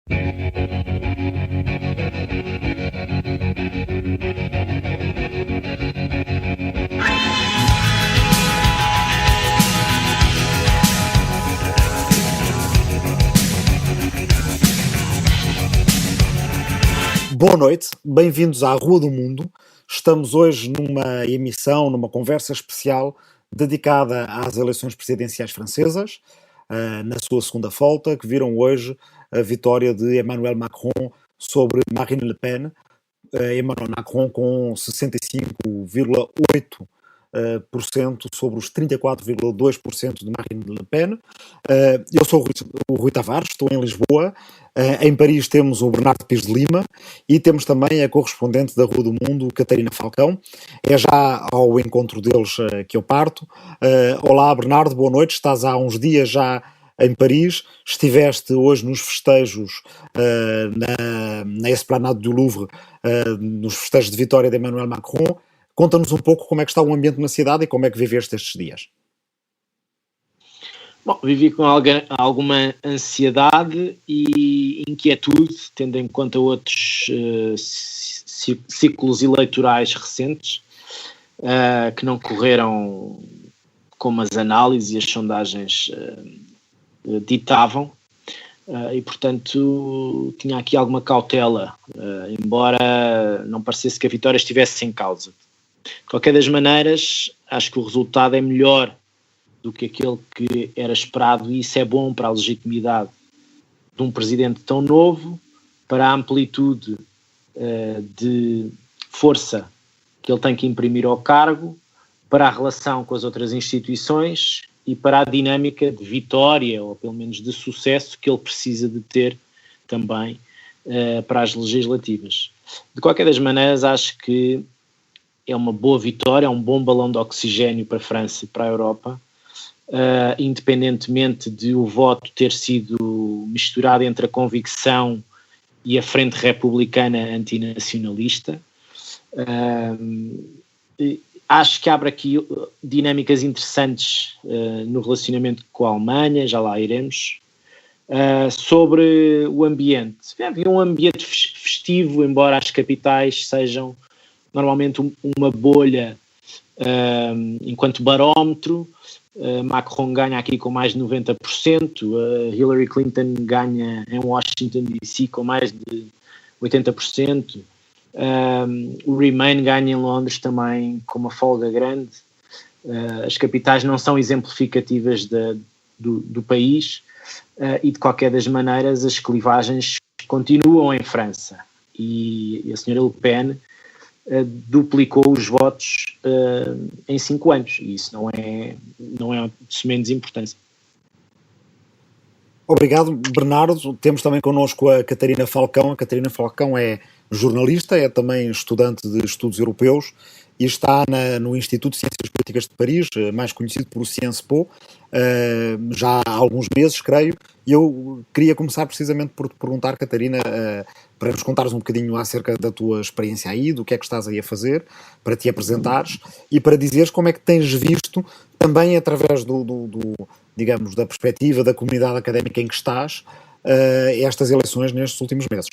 Boa noite, bem-vindos à Rua do Mundo. Estamos hoje numa conversa especial dedicada às eleições presidenciais francesas, na sua segunda volta, que viram hoje a vitória de Emmanuel Macron sobre Marine Le Pen. Emmanuel Macron com 65,8% sobre os 34,2% de Marine Le Pen. Eu sou o Rui Tavares, estou em Lisboa. Em Paris temos o Bernardo Pires de Lima e temos também a correspondente da Rua do Mundo, Catarina Falcão. É já ao encontro deles que eu parto. Olá, Bernardo, boa noite. Estás há uns dias já em Paris, estiveste hoje nos festejos na Esplanade do Louvre, nos festejos de vitória de Emmanuel Macron. Conta-nos um pouco como é que está o ambiente na cidade e como é que viveste estes dias. Bom, vivi com alguma ansiedade e inquietude, tendo em conta outros ciclos eleitorais recentes que não correram como as análises e as sondagens ditavam, e portanto tinha aqui alguma cautela, embora não parecesse que a vitória estivesse em causa. De qualquer das maneiras, acho que o resultado é melhor do que aquele que era esperado, e isso é bom para a legitimidade de um presidente tão novo, para a amplitude de força que ele tem que imprimir ao cargo, para a relação com as outras instituições e para a dinâmica de vitória, ou pelo menos de sucesso, que ele precisa de ter também para as legislativas. De qualquer das maneiras, acho que é uma boa vitória, é um bom balão de oxigénio para a França e para a Europa, independentemente de o voto ter sido misturado entre a convicção e a frente republicana antinacionalista. Acho que abre aqui dinâmicas interessantes no relacionamento com a Alemanha, já lá iremos. Sobre o ambiente, havia um ambiente festivo, embora as capitais sejam normalmente uma bolha enquanto barómetro. Macron ganha aqui com mais de 90%, Hillary Clinton ganha em Washington DC com mais de 80%, o Remain ganha em Londres também com uma folga grande. As capitais não são exemplificativas do país, e de qualquer das maneiras as clivagens continuam em França, e a senhora Le Pen duplicou os votos em 5 anos, e isso não é de menos importância. Obrigado, Bernardo. Temos também connosco a Catarina Falcão. A Catarina Falcão é jornalista, é também estudante de estudos europeus e está no Instituto de Ciências Políticas de Paris, mais conhecido por Sciences Po, já há alguns meses, creio. E eu queria começar precisamente por te perguntar, Catarina, para nos contares um bocadinho acerca da tua experiência aí, do que é que estás aí a fazer, para te apresentares e para dizeres como é que tens visto, também através digamos, da perspectiva da comunidade académica em que estás, estas eleições nestes últimos meses.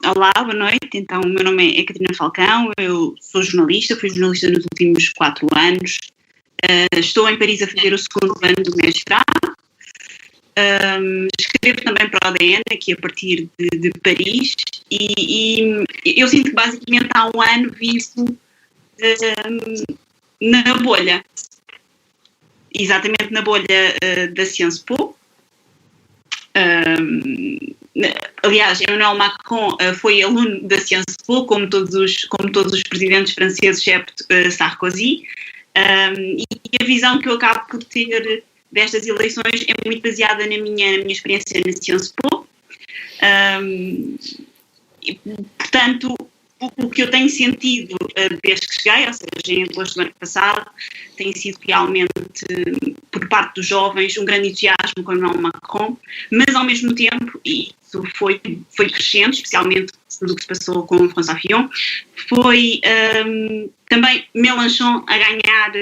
Olá, boa noite. Então, o meu nome é Catarina Falcão, eu sou jornalista, fui jornalista nos últimos 4 anos, estou em Paris a fazer o segundo ano do mestrado, escrevo também para o ADN, aqui a partir de Paris, e eu sinto que basicamente há um ano vivo na bolha, exatamente na bolha da Sciences Po. Aliás, Emmanuel Macron foi aluno da Sciences Po, como todos os presidentes franceses, excepto Sarkozy, e a visão que eu acabo por ter destas eleições é muito baseada na minha experiência na Sciences Po. E, portanto, o que eu tenho sentido desde que cheguei, ou seja, em agosto do ano passado, tem sido realmente, por parte dos jovens, um grande entusiasmo com o Emmanuel Macron, mas ao mesmo tempo, e isso foi crescendo, especialmente do que se passou com François Fillon, foi também Mélenchon a ganhar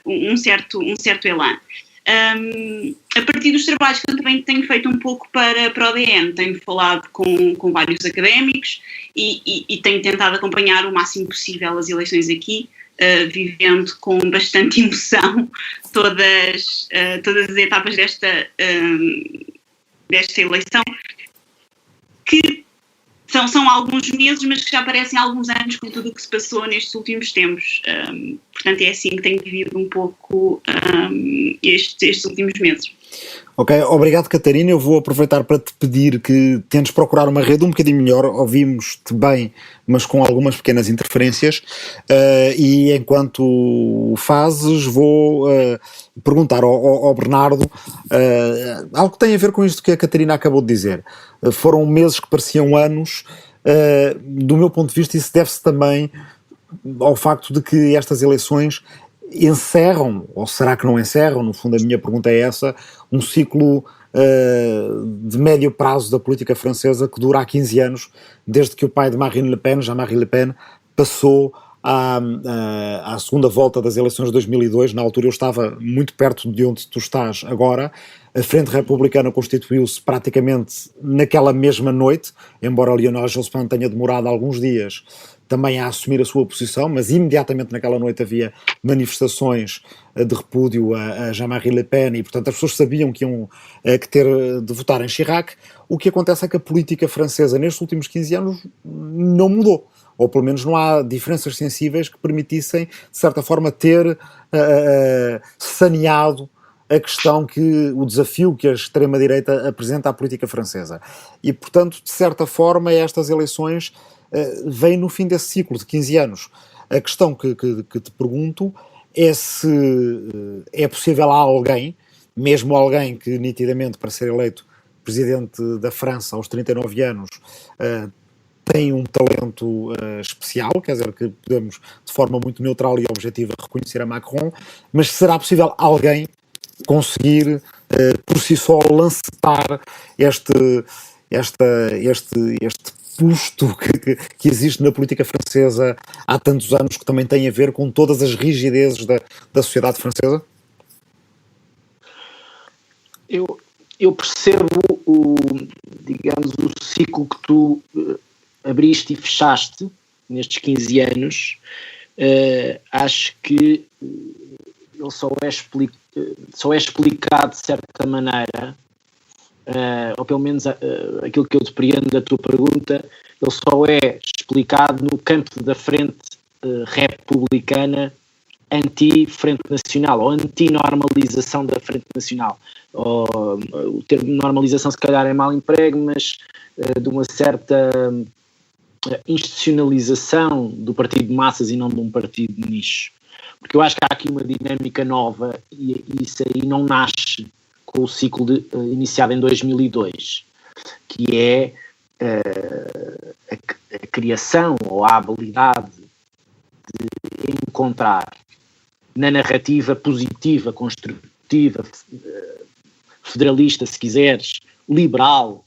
um certo elan. a partir dos trabalhos que eu também tenho feito um pouco para o DN, tenho falado com vários académicos e tenho tentado acompanhar o máximo possível as eleições aqui, vivendo com bastante emoção todas as etapas desta eleição, que são alguns meses, mas que já parecem alguns anos com tudo o que se passou nestes últimos tempos. Portanto, é assim que tenho vivido um pouco estes últimos meses. Ok, obrigado, Catarina. Eu vou aproveitar para te pedir que tentes procurar uma rede um bocadinho melhor. Ouvimos-te bem, mas com algumas pequenas interferências. E enquanto o fazes, vou perguntar ao Bernardo algo que tem a ver com isto que a Catarina acabou de dizer. Foram meses que pareciam anos. Do meu ponto de vista, isso deve-se também ao facto de que estas eleições encerram, ou será que não encerram, no fundo a minha pergunta é essa, um ciclo de médio prazo da política francesa que dura há 15 anos, desde que o pai de Marine Le Pen, Jean-Marie Le Pen, passou à segunda volta das eleições de 2002. Na altura eu estava muito perto de onde tu estás agora. A Frente Republicana constituiu-se praticamente naquela mesma noite, embora Lionel Jospin tenha demorado alguns dias também a assumir a sua posição, mas imediatamente naquela noite havia manifestações de repúdio a Jean-Marie Le Pen e, portanto, as pessoas sabiam que iam que ter de votar em Chirac. O que acontece é que a política francesa nestes últimos 15 anos não mudou, ou pelo menos não há diferenças sensíveis que permitissem, de certa forma, ter saneado a questão o desafio que a extrema-direita apresenta à política francesa. E, portanto, de certa forma, estas eleições vem no fim desse ciclo de 15 anos. A questão que te pergunto é se é possível a alguém, mesmo alguém que nitidamente para ser eleito presidente da França aos 39 anos tem um talento especial, quer dizer que podemos de forma muito neutral e objetiva reconhecer a Macron, mas será possível alguém conseguir por si só lancetar este posto que existe na política francesa há tantos anos, que também tem a ver com todas as rigidezes da sociedade francesa? Eu percebo digamos, o ciclo que tu abriste e fechaste nestes 15 anos. Acho que ele só é explicado de certa maneira, ou pelo menos aquilo que eu depreendo da tua pergunta, ele só é explicado no campo da frente republicana anti-frente nacional, ou anti-normalização da frente nacional. O termo normalização se calhar é mal emprego, mas de uma certa institucionalização do partido de massas e não de um partido de nicho. Porque eu acho que há aqui uma dinâmica nova e isso aí não nasce com o ciclo iniciado em 2002, que é a criação ou a habilidade de encontrar na narrativa positiva, construtiva, federalista, se quiseres, liberal,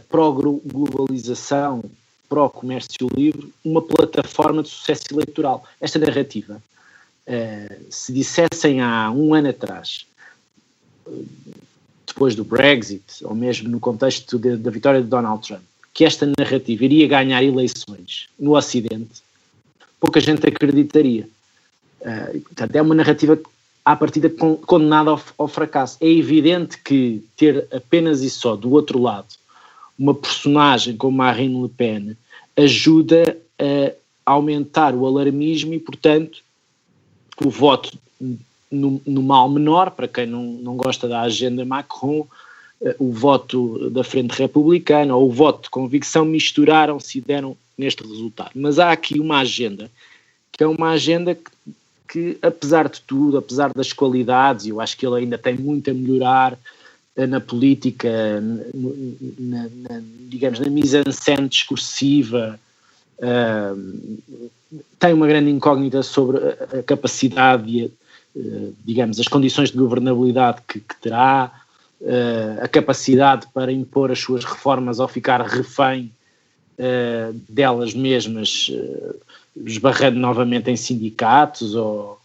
pró-globalização, pró-comércio livre, uma plataforma de sucesso eleitoral. Esta narrativa, se dissessem há um ano atrás, depois do Brexit, ou mesmo no contexto da vitória de Donald Trump, que esta narrativa iria ganhar eleições no Ocidente, pouca gente acreditaria. Portanto, é uma narrativa à partida condenada ao fracasso. É evidente que ter apenas e só do outro lado uma personagem como Marine Le Pen ajuda a aumentar o alarmismo e, portanto, o voto no mal menor, para quem não gosta da agenda Macron, o voto da Frente Republicana ou o voto de convicção misturaram-se e deram neste resultado. Mas há aqui uma agenda, que é uma agenda que apesar de tudo, apesar das qualidades, e eu acho que ele ainda tem muito a melhorar na política, digamos, na mise-en-scène discursiva, tem uma grande incógnita sobre a capacidade, digamos, as condições de governabilidade que terá, a capacidade para impor as suas reformas ou ficar refém delas mesmas, esbarrando novamente em sindicatos ou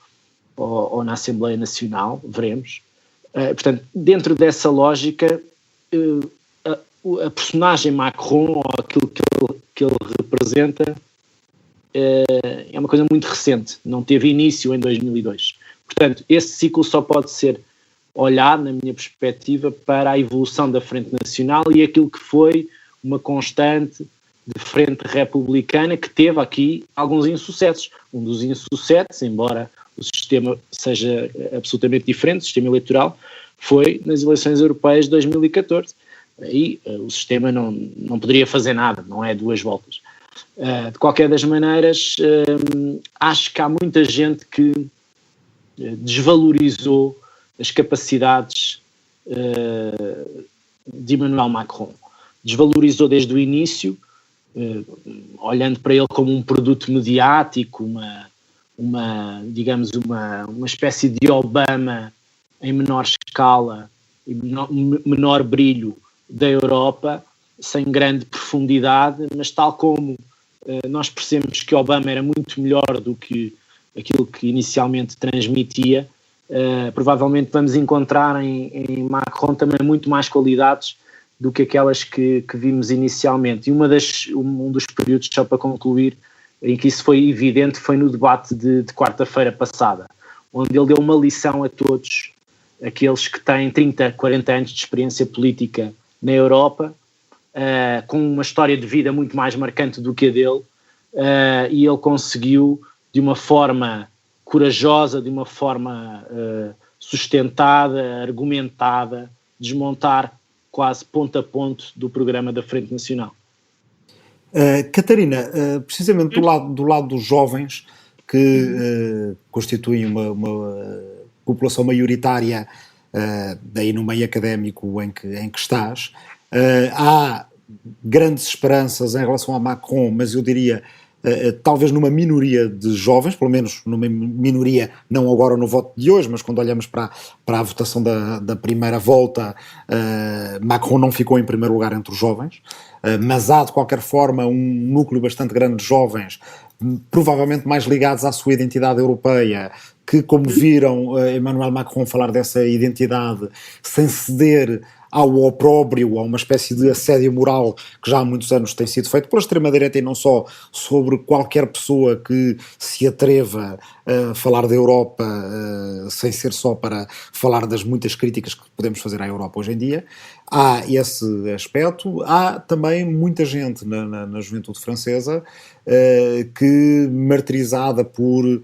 na Assembleia Nacional, veremos. Portanto, dentro dessa lógica, a personagem Macron, ou aquilo que ele representa, é uma coisa muito recente, não teve início em 2002. Portanto, esse ciclo só pode ser olhado, na minha perspectiva, para a evolução da Frente Nacional e aquilo que foi uma constante de frente republicana que teve aqui alguns insucessos. Um dos insucessos, embora o sistema seja absolutamente diferente, o sistema eleitoral, foi nas eleições europeias de 2014. Aí o sistema não poderia fazer nada, não é 2 voltas. De qualquer das maneiras, acho que há muita gente que desvalorizou as capacidades de Emmanuel Macron. Desvalorizou desde o início, olhando para ele como um produto mediático, uma espécie de Obama em menor escala e menor brilho da Europa, sem grande profundidade, mas tal como nós percebemos que Obama era muito melhor do que aquilo que inicialmente transmitia, provavelmente vamos encontrar em Macron também muito mais qualidades do que aquelas que vimos inicialmente. E um dos períodos, só para concluir, em que isso foi evidente foi no debate de quarta-feira passada, onde ele deu uma lição a todos aqueles que têm 30, 40 anos de experiência política na Europa, com uma história de vida muito mais marcante do que a dele, e ele conseguiu, de uma forma corajosa, de uma forma sustentada, argumentada, desmontar quase ponto a ponto do programa da Frente Nacional. Catarina, precisamente do lado dos jovens, que constituem uma população maioritária, daí no meio académico em que estás, há grandes esperanças em relação a Macron, mas eu diria talvez numa minoria de jovens, pelo menos numa minoria, não agora no voto de hoje, mas quando olhamos para a votação da primeira volta, Macron não ficou em primeiro lugar entre os jovens, mas há de qualquer forma um núcleo bastante grande de jovens, provavelmente mais ligados à sua identidade europeia, que, como viram Emmanuel Macron falar dessa identidade sem ceder ao opróbrio, a uma espécie de assédio moral que já há muitos anos tem sido feito pela extrema-direita, e não só, sobre qualquer pessoa que se atreva a falar da Europa, sem ser só para falar das muitas críticas que podemos fazer à Europa hoje em dia. Há esse aspecto. Há também muita gente na juventude francesa que, martirizada por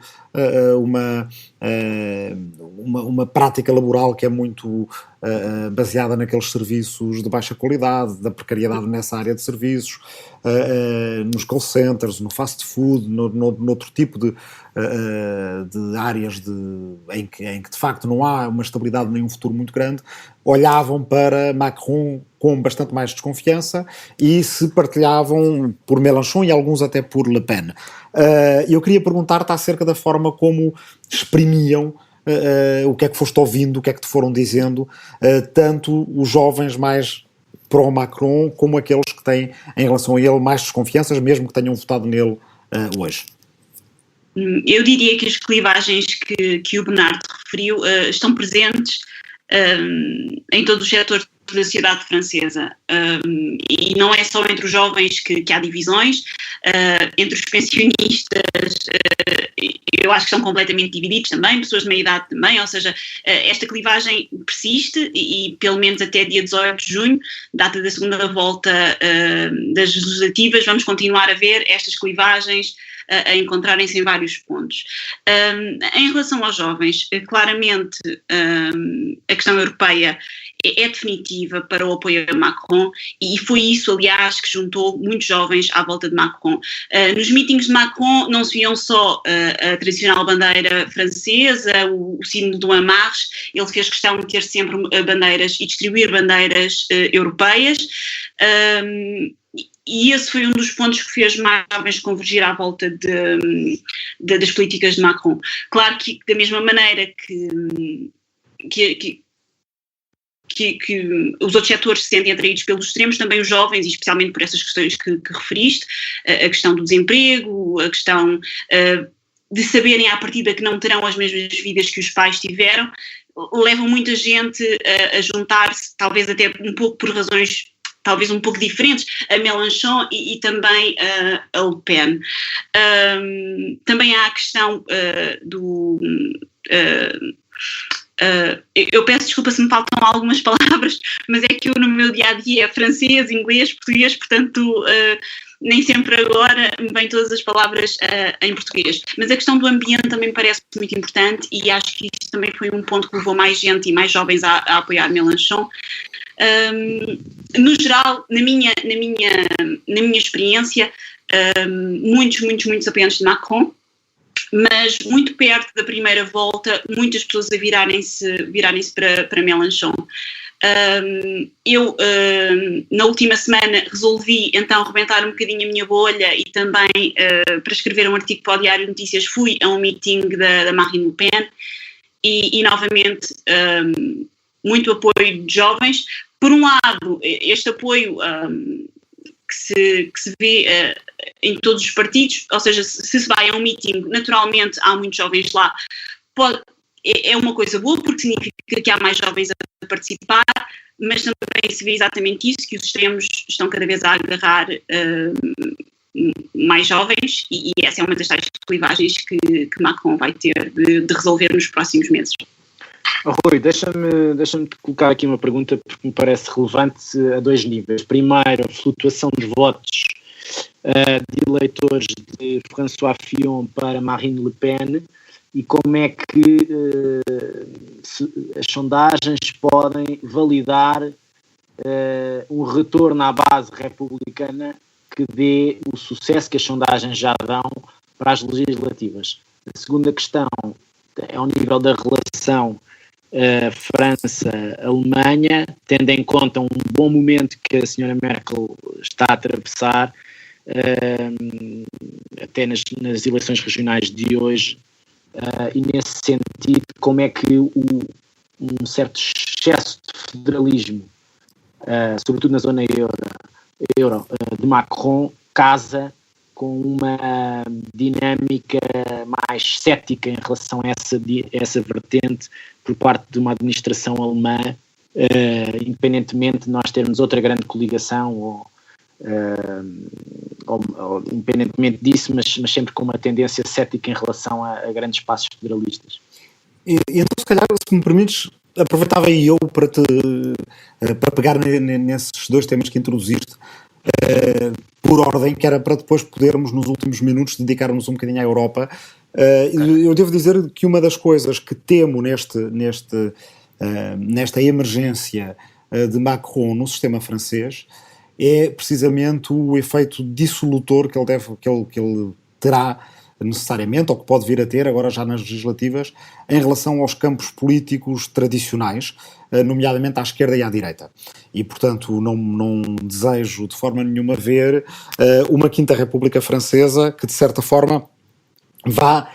uma prática laboral que é muito baseada naqueles serviços de baixa qualidade, da precariedade nessa área de serviços, nos call centers, no fast food, noutro tipo de áreas em que de facto não há uma estabilidade nem um futuro muito grande, olhavam para Macron com bastante mais desconfiança e se partilhavam por Mélenchon e alguns até por Le Pen. Eu queria perguntar-te acerca da forma como exprimiam o que é que foste ouvindo, o que é que te foram dizendo, tanto os jovens mais pró-Macron como aqueles que têm em relação a ele mais desconfianças, mesmo que tenham votado nele hoje. Eu diria que as clivagens que o Bernardo referiu estão presentes em todo o setor da sociedade francesa, e não é só entre os jovens que há divisões, entre os pensionistas, eu acho que são completamente divididos também, pessoas de meia idade também, ou seja, esta clivagem persiste e pelo menos até dia 18 de junho, data da segunda volta das legislativas, vamos continuar a ver estas clivagens a encontrarem-se em vários pontos. Em relação aos jovens, claramente a questão europeia é definitiva para o apoio a Macron, e foi isso, aliás, que juntou muitos jovens à volta de Macron. Nos mítings de Macron não se viam só a tradicional bandeira francesa, o símbolo do Amarres, ele fez questão de ter sempre bandeiras e distribuir bandeiras europeias, e esse foi um dos pontos que fez mais jovens convergir à volta das políticas de Macron. Claro que da mesma maneira que os outros setores se sentem atraídos pelos extremos, também os jovens, e especialmente por essas questões que referiste, a questão do desemprego, a questão de saberem à partida que não terão as mesmas vidas que os pais tiveram, levam muita gente a juntar-se, talvez até um pouco por razões talvez um pouco diferentes, a Mélenchon e também a Le Pen. Também há a questão do... eu peço desculpa se me faltam algumas palavras, mas é que eu no meu dia-a-dia é francês, inglês, português, portanto nem sempre agora me vêm todas as palavras em português. Mas a questão do ambiente também me parece muito importante e acho que isso também foi um ponto que levou mais gente e mais jovens a apoiar Mélenchon. No geral, na minha experiência, muitos apoiantes de Macron, mas muito perto da primeira volta, muitas pessoas a virarem-se para Mélenchon. Eu, na última semana, resolvi então rebentar um bocadinho a minha bolha e também, para escrever um artigo para o Diário de Notícias, fui a um meeting da Marine Le Pen e novamente, muito apoio de jovens. Por um lado, este apoio que se vê em todos os partidos, ou seja, se vai a um meeting, naturalmente há muitos jovens lá, é uma coisa boa porque significa que há mais jovens a participar, mas também se vê exatamente isso, que os extremos estão cada vez a agarrar mais jovens e essa é uma das tais clivagens que Macron vai ter de resolver nos próximos meses. Rui, deixa-me colocar aqui uma pergunta porque me parece relevante a dois níveis. Primeiro, a flutuação dos votos de eleitores de François Fillon para Marine Le Pen e como é que as sondagens podem validar um retorno à base republicana que dê o sucesso que as sondagens já dão para as legislativas. A segunda questão é ao nível da relação França-Alemanha, tendo em conta um bom momento que a senhora Merkel está a atravessar, até nas eleições regionais de hoje, e nesse sentido, como é que um certo excesso de federalismo, sobretudo na zona euro de Macron, casa com uma dinâmica mais cética em relação a essa vertente por parte de uma administração alemã, independentemente de nós termos outra grande coligação ou independentemente disso, mas sempre com uma tendência cética em relação a grandes espaços federalistas. Então, se calhar, se me permites, aproveitava aí eu para pegar nesses dois temas que introduziste, por ordem, que era para depois podermos, nos últimos minutos, dedicarmos um bocadinho à Europa. Eu devo dizer que uma das coisas que temo nesta emergência de Macron no sistema francês é precisamente o efeito dissolutor que ele terá necessariamente, ou que pode vir a ter agora já nas legislativas, em relação aos campos políticos tradicionais, nomeadamente à esquerda e à direita. E, portanto, não desejo de forma nenhuma ver uma Quinta República Francesa que, de certa forma, vá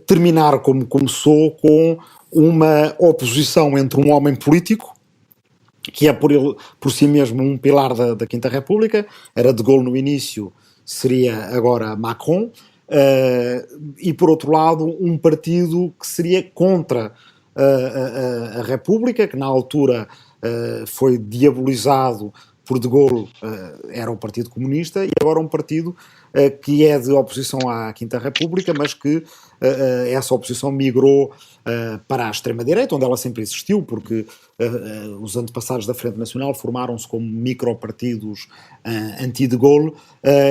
terminar como começou, com uma oposição entre um homem político, que é por si mesmo um pilar da Quinta República, era de Gaulle no início, seria agora Macron, e por outro lado um partido que seria contra a República, que na altura foi diabolizado por de Gaulle, era o Partido Comunista, e agora um partido que é de oposição à Quinta República, mas que essa oposição migrou para a extrema-direita, onde ela sempre existiu, porque os antepassados da Frente Nacional formaram-se como micropartidos anti-de Gaulle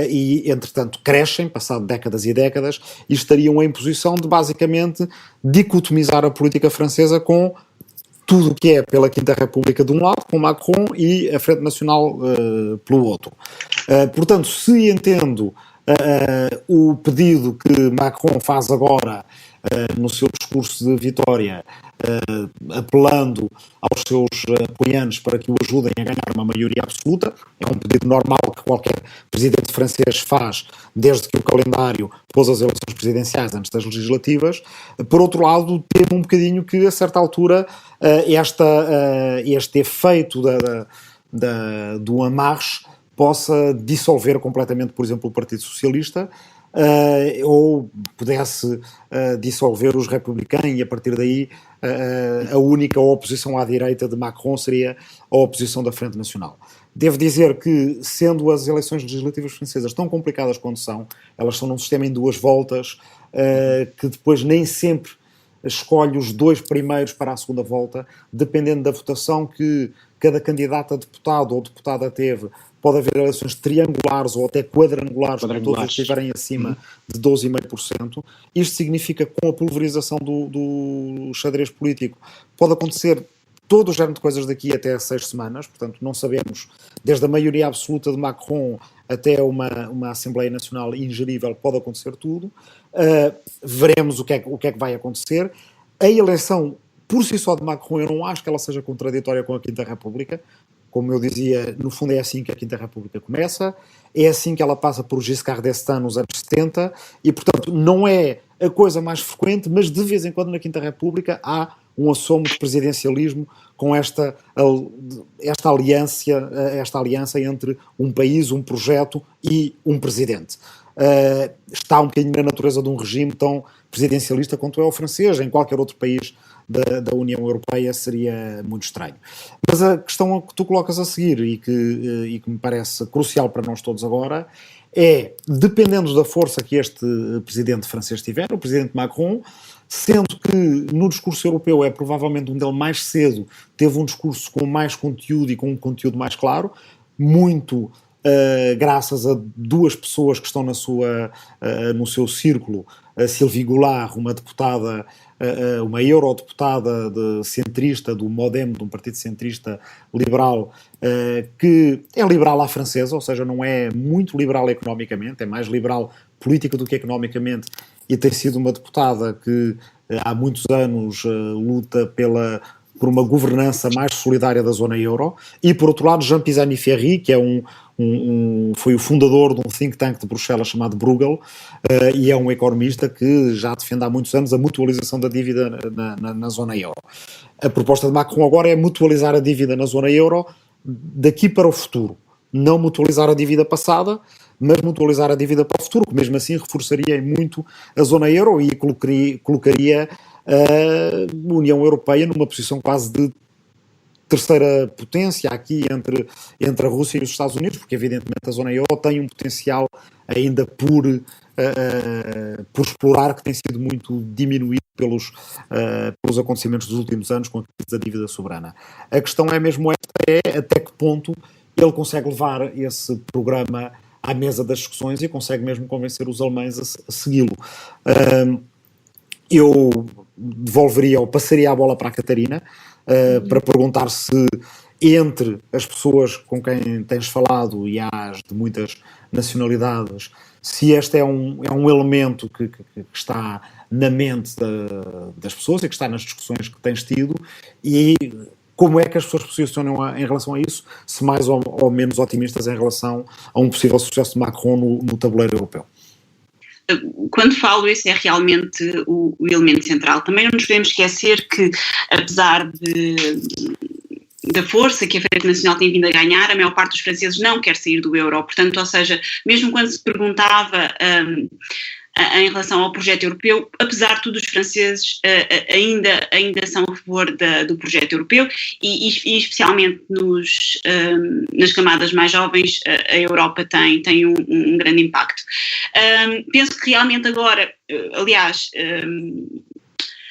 e, entretanto, crescem, passado décadas e décadas, e estariam em posição de, basicamente, dicotomizar a política francesa com tudo o que é pela Quinta República de um lado, com Macron, e a Frente Nacional pelo outro. Portanto, se entendo o pedido que Macron faz agora no seu discurso de vitória, apelando aos seus apoiantes para que o ajudem a ganhar uma maioria absoluta, é um pedido normal que qualquer presidente francês faz desde que o calendário pôs as eleições presidenciais antes das legislativas. Por outro lado, temo um bocadinho que a certa altura este efeito do amarre possa dissolver completamente, por exemplo, o Partido Socialista, ou pudesse dissolver os Républicains, e a partir daí a única oposição à direita de Macron seria a oposição da Frente Nacional. Devo dizer que, sendo as eleições legislativas francesas tão complicadas quanto são, elas são num sistema em 2 voltas, que depois nem sempre escolhe os 2 primeiros para a segunda volta, dependendo da votação que cada candidato a deputado ou deputada teve. Pode haver eleições triangulares ou até quadrangulares, quando todos estiverem acima de 12,5%. Isto significa que, com a pulverização do xadrez político, pode acontecer todo o género de coisas daqui até 6 semanas, portanto não sabemos, desde a maioria absoluta de Macron até uma Assembleia Nacional ingerível, pode acontecer tudo. Veremos o que é que vai acontecer. A eleição, por si só, de Macron, eu não acho que ela seja contraditória com a Quinta República. Como eu dizia, no fundo é assim que a Quinta República começa, é assim que ela passa por Giscard d'Estaing nos anos 70, e portanto não é a coisa mais frequente, mas de vez em quando na Quinta República há um assomo de presidencialismo com esta aliança entre um país, um projeto e um presidente. Está um bocadinho na natureza de um regime tão presidencialista quanto é o francês. Em qualquer outro país da União Europeia seria muito estranho. Mas a questão que tu colocas a seguir e que me parece crucial para nós todos agora é, dependendo da força que este presidente francês tiver, o presidente Macron, sendo que no discurso europeu é provavelmente onde ele mais cedo teve um discurso com mais conteúdo e com um conteúdo mais claro, muito graças a 2 pessoas que estão no seu círculo, a Sylvie Goulard, uma deputada, uma eurodeputada centrista do MoDem, de um partido centrista liberal, que é liberal à francesa, ou seja, não é muito liberal economicamente, é mais liberal política do que economicamente, e tem sido uma deputada que há muitos anos luta por uma governança mais solidária da zona euro. E, por outro lado, Jean Pisani-Ferry, que é foi o fundador de um think tank de Bruxelas chamado Bruegel, e é um economista que já defende há muitos anos a mutualização da dívida na zona euro. A proposta de Macron agora é mutualizar a dívida na zona euro daqui para o futuro. Não mutualizar a dívida passada, mas mutualizar a dívida para o futuro, que mesmo assim reforçaria muito a zona euro e colocaria a União Europeia numa posição quase de terceira potência aqui entre a Rússia e os Estados Unidos, porque evidentemente a zona euro tem um potencial ainda por explorar, que tem sido muito diminuído pelos acontecimentos dos últimos anos com a crise da dívida soberana. A questão é mesmo esta, até que ponto ele consegue levar esse programa à mesa das discussões e consegue mesmo convencer os alemães a segui-lo. Eu devolveria ou passaria a bola para a Catarina para perguntar se, entre as pessoas com quem tens falado e as de muitas nacionalidades, se este é um elemento que está na mente das pessoas e que está nas discussões que tens tido, e como é que as pessoas se posicionam em relação a isso, se mais ou menos otimistas em relação a um possível sucesso de Macron no tabuleiro europeu? Quando falo isso, é realmente o elemento central. Também não nos podemos esquecer que, apesar da força que a Frente Nacional tem vindo a ganhar, a maior parte dos franceses não quer sair do euro. Portanto, ou seja, mesmo quando se perguntava em relação ao projeto europeu, apesar de tudo, os franceses ainda são a favor do projeto europeu e especialmente nas camadas mais jovens, a Europa tem um grande impacto. Penso que realmente agora, aliás,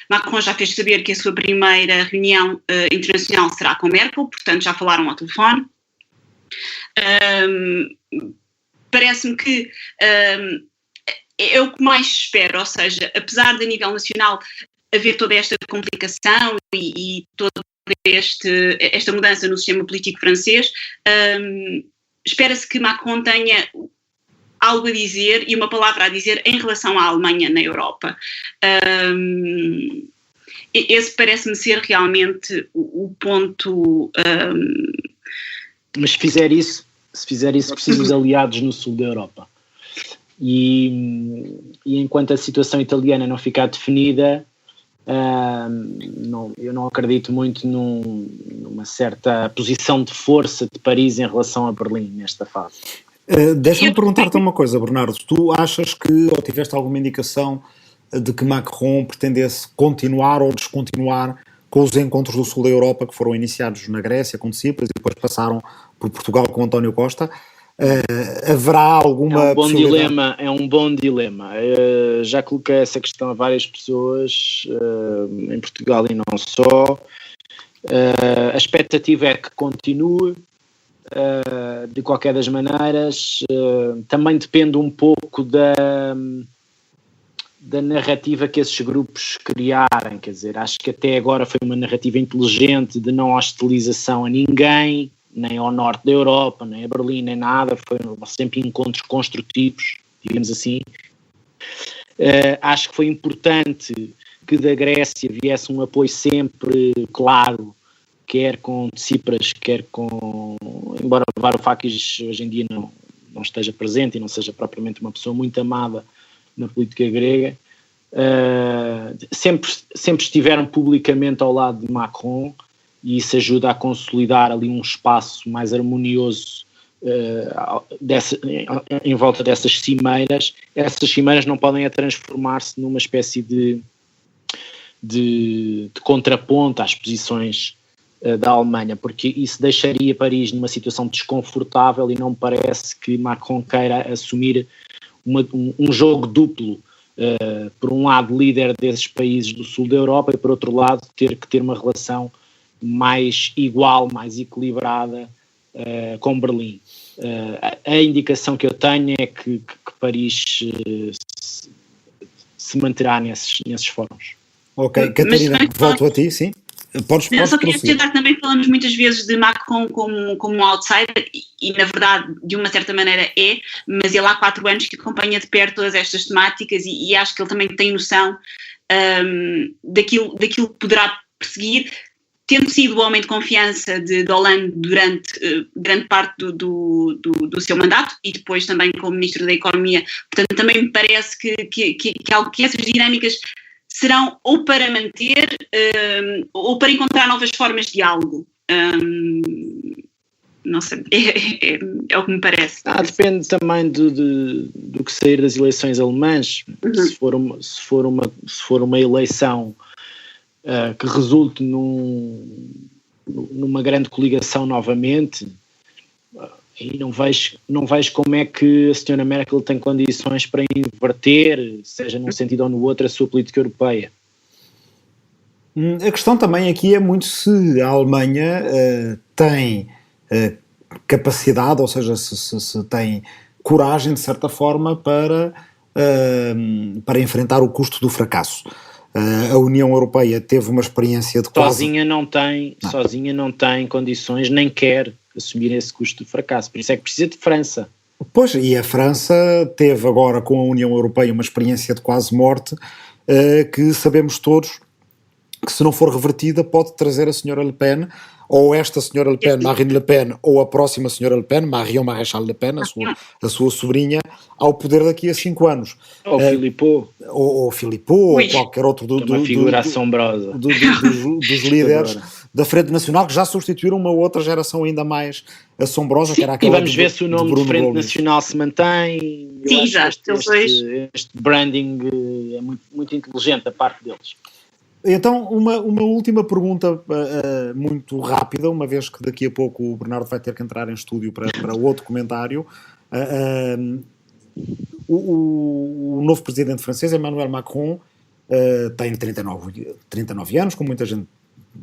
Macron já fez saber que a sua primeira reunião internacional será com Merkel, portanto já falaram ao telefone. Parece-me que é o que mais espero, ou seja, apesar de a nível nacional haver toda esta complicação e toda esta mudança no sistema político francês, espera-se que Macron tenha algo a dizer e uma palavra a dizer em relação à Alemanha na Europa. Esse parece-me ser realmente o ponto... Mas se fizer isso, precisamos de aliados no sul da Europa. E enquanto a situação italiana não ficar definida, eu não acredito muito numa certa posição de força de Paris em relação a Berlim nesta fase. Deixa-me perguntar-te uma coisa, Bernardo. Tu achas que, ou tiveste alguma indicação de que Macron pretendesse continuar ou descontinuar com os encontros do sul da Europa que foram iniciados na Grécia com Tsipras e depois passaram por Portugal com António Costa? Haverá alguma possibilidade? É um bom dilema. Já coloquei essa questão a várias pessoas em Portugal e não só. A expectativa é que continue. De qualquer das maneiras, também depende um pouco da narrativa que esses grupos criarem. Quer dizer, acho que até agora foi uma narrativa inteligente de não hostilização a ninguém, nem ao norte da Europa, nem a Berlim, nem nada. Foram sempre encontros construtivos, digamos assim. Acho que foi importante que da Grécia viesse um apoio sempre claro, quer com Tsipras, quer com... Embora Varoufakis hoje em dia não esteja presente e não seja propriamente uma pessoa muito amada na política grega, sempre estiveram publicamente ao lado de Macron, e isso ajuda a consolidar ali um espaço mais harmonioso em volta dessas cimeiras. Essas cimeiras não podem transformar-se numa espécie de contraponto às posições da Alemanha, porque isso deixaria Paris numa situação desconfortável, e não me parece que Macron queira assumir um jogo duplo, por um lado líder desses países do sul da Europa e por outro lado ter que ter uma relação mais igual, mais equilibrada com Berlim. A indicação que eu tenho é que Paris se manterá nesses fóruns. Ok, Catarina, volto a ti, sim. Podes só queria acrescentar que também falamos muitas vezes de Macron como um outsider, e na verdade de uma certa maneira mas ele há 4 anos que acompanha de perto todas estas temáticas, e acho que ele também tem noção daquilo que poderá perseguir, tendo sido o homem de confiança de Hollande durante grande parte do seu mandato, e depois também como Ministro da Economia. Portanto, também me parece que essas dinâmicas serão ou para manter ou para encontrar novas formas de diálogo. Não sei, é o que me parece. Depende também do que sair das eleições alemãs. Uhum. Se for uma eleição que resulte numa grande coligação novamente, e não vejo como é que a senhora Merkel tem condições para inverter, seja num sentido ou no outro, a sua política europeia. A questão também aqui é muito se a Alemanha tem capacidade, ou seja, se tem coragem, de certa forma, para enfrentar o custo do fracasso. A União Europeia teve uma experiência de quase... Sozinha não tem condições, nem quer assumir esse custo do fracasso. Por isso é que precisa de França. Pois, e a França teve agora com a União Europeia uma experiência de quase morte, que sabemos todos que, se não for revertida, pode trazer a senhora Le Pen, ou esta senhora Le Pen, Marine Le Pen, ou a próxima senhora Le Pen, Marion Maréchal Le Pen, a sua sobrinha, ao poder daqui a 5 anos. Ou Philippot. Ou Philippot, ou qualquer outro uma figura assombrosa dos líderes da Frente Nacional, que já substituíram uma outra geração ainda mais assombrosa. Sim, que era aquela e vamos ver se o nome de Frente Nacional se mantém. Sim, já. Este branding é muito, muito inteligente da parte deles. Então, uma última pergunta muito rápida, uma vez que daqui a pouco o Bernardo vai ter que entrar em estúdio para outro comentário. O novo presidente francês, Emmanuel Macron, tem 39 anos, como muita gente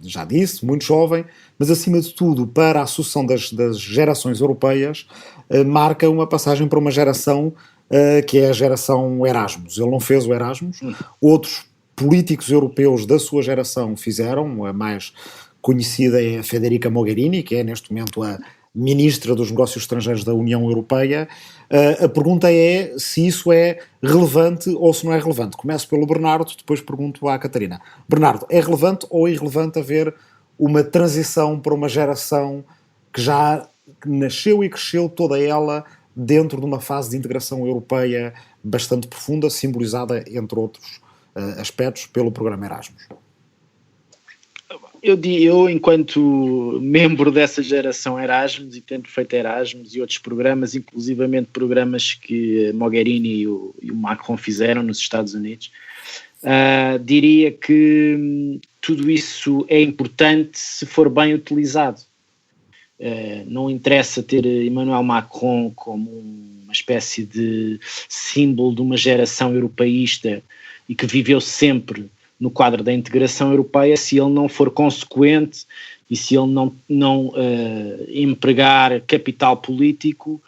já disse, muito jovem, mas acima de tudo, para a sucessão das gerações europeias, marca uma passagem para uma geração que é a geração Erasmus. Ele não fez o Erasmus, outros políticos europeus da sua geração fizeram. A mais conhecida é a Federica Mogherini, que é neste momento a ministra dos Negócios Estrangeiros da União Europeia. A pergunta é se isso é relevante ou se não é relevante. Começo pelo Bernardo, depois pergunto à Catarina. Bernardo, é relevante ou irrelevante haver uma transição para uma geração que já nasceu e cresceu toda ela dentro de uma fase de integração europeia bastante profunda, simbolizada, entre outros aspectos, pelo programa Erasmus? Eu, enquanto membro dessa geração Erasmus e tendo feito Erasmus e outros programas, inclusivamente programas que Mogherini e o Macron fizeram nos Estados Unidos, diria que tudo isso é importante se for bem utilizado. Não interessa ter Emmanuel Macron como uma espécie de símbolo de uma geração europeísta e que viveu sempre no quadro da integração europeia, se ele não for consequente e se ele não empregar capital político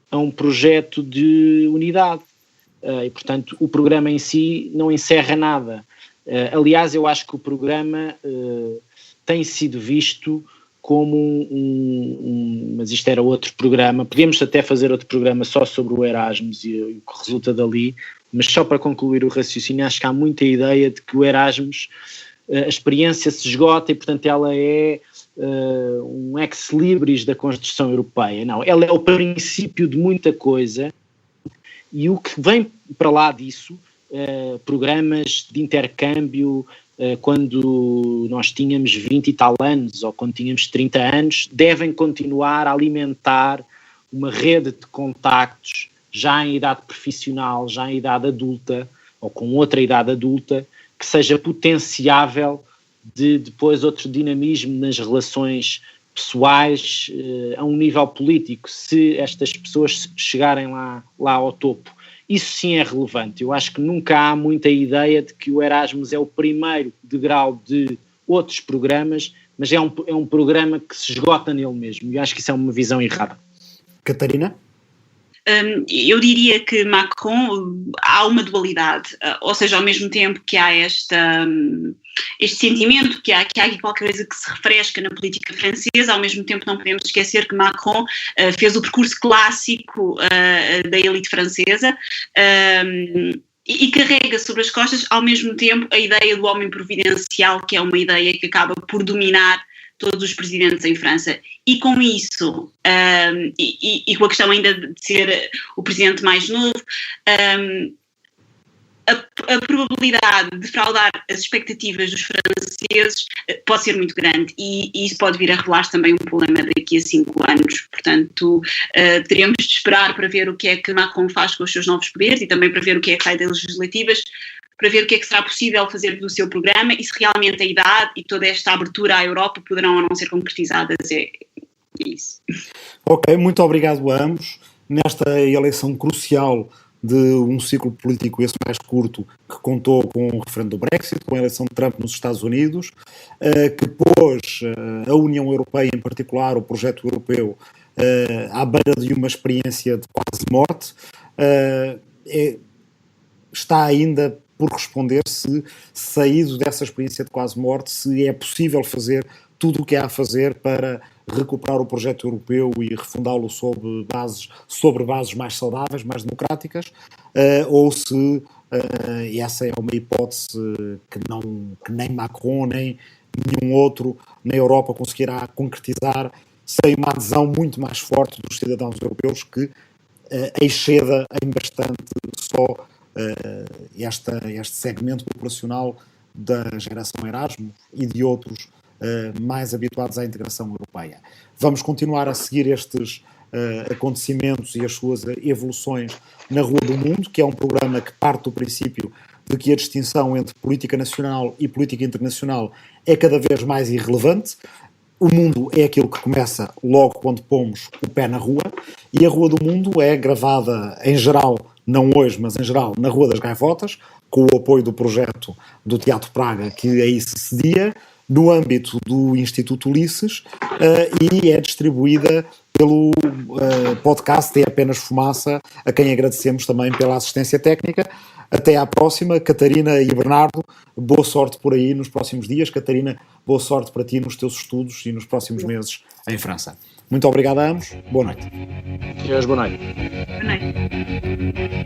a um projeto de unidade. E, portanto, o programa em si não encerra nada. Aliás, eu acho que o programa tem sido visto como mas isto era outro programa, podíamos até fazer outro programa só sobre o Erasmus e o que resulta dali, mas só para concluir o raciocínio, acho que há muita ideia de que o Erasmus, a experiência se esgota e, portanto, ela é um ex-libris da construção europeia. Não, ela é o princípio de muita coisa e o que vem para lá disso, programas de intercâmbio, quando nós tínhamos 20 e tal anos ou quando tínhamos 30 anos, devem continuar a alimentar uma rede de contactos já em idade profissional, já em idade adulta ou com outra idade adulta, que seja potenciável de depois outro dinamismo nas relações pessoais a um nível político, se estas pessoas chegarem lá ao topo. Isso sim é relevante. Eu acho que nunca há muita ideia de que o Erasmus é o primeiro degrau de outros programas, mas é um programa que se esgota nele mesmo. E acho que isso é uma visão errada. Catarina? Eu diria que Macron, há uma dualidade, ou seja, ao mesmo tempo que há este sentimento que há aqui qualquer coisa que se refresca na política francesa, ao mesmo tempo não podemos esquecer que Macron fez o percurso clássico da elite francesa e carrega sobre as costas, ao mesmo tempo, a ideia do homem providencial, que é uma ideia que acaba por dominar todos os presidentes em França. E com isso, e com a questão ainda de ser o presidente mais novo, a probabilidade de fraudar as expectativas dos franceses pode ser muito grande e isso pode vir a revelar também um problema daqui a 5 anos. Portanto, teremos de esperar para ver o que é que Macron faz com os seus novos poderes e também para ver o que é que sai das legislativas, para ver o que é que será possível fazer do seu programa e se realmente a idade e toda esta abertura à Europa poderão ou não ser concretizadas. É isso. Ok, muito obrigado a ambos. Nesta eleição crucial de um ciclo político esse mais curto, que contou com o referendo do Brexit, com a eleição de Trump nos Estados Unidos, que pôs a União Europeia, em particular o projeto europeu, à beira de uma experiência de quase morte, está ainda por responder se, saído dessa experiência de quase morte, se é possível fazer tudo o que há a fazer para recuperar o projeto europeu e refundá-lo sobre bases mais saudáveis, mais democráticas, ou se essa é uma hipótese que nem Macron, nem nenhum outro na Europa conseguirá concretizar sem uma adesão muito mais forte dos cidadãos europeus que exceda em bastante só este segmento populacional da geração Erasmus e de outros mais habituados à integração europeia. Vamos continuar a seguir estes acontecimentos e as suas evoluções na Rua do Mundo, que é um programa que parte do princípio de que a distinção entre política nacional e política internacional é cada vez mais irrelevante. O mundo é aquilo que começa logo quando pomos o pé na rua, e a Rua do Mundo é gravada em geral, não hoje, mas em geral, na Rua das Gaivotas, com o apoio do projeto do Teatro Praga, que aí se cedia, no âmbito do Instituto Ulisses, e é distribuída pelo podcast É Apenas Fumaça, a quem agradecemos também pela assistência técnica. Até à próxima. Catarina e Bernardo, boa sorte por aí nos próximos dias. Catarina, boa sorte para ti nos teus estudos e nos próximos meses em França. Muito obrigado a ambos. Boa noite. Boa noite. Boa noite.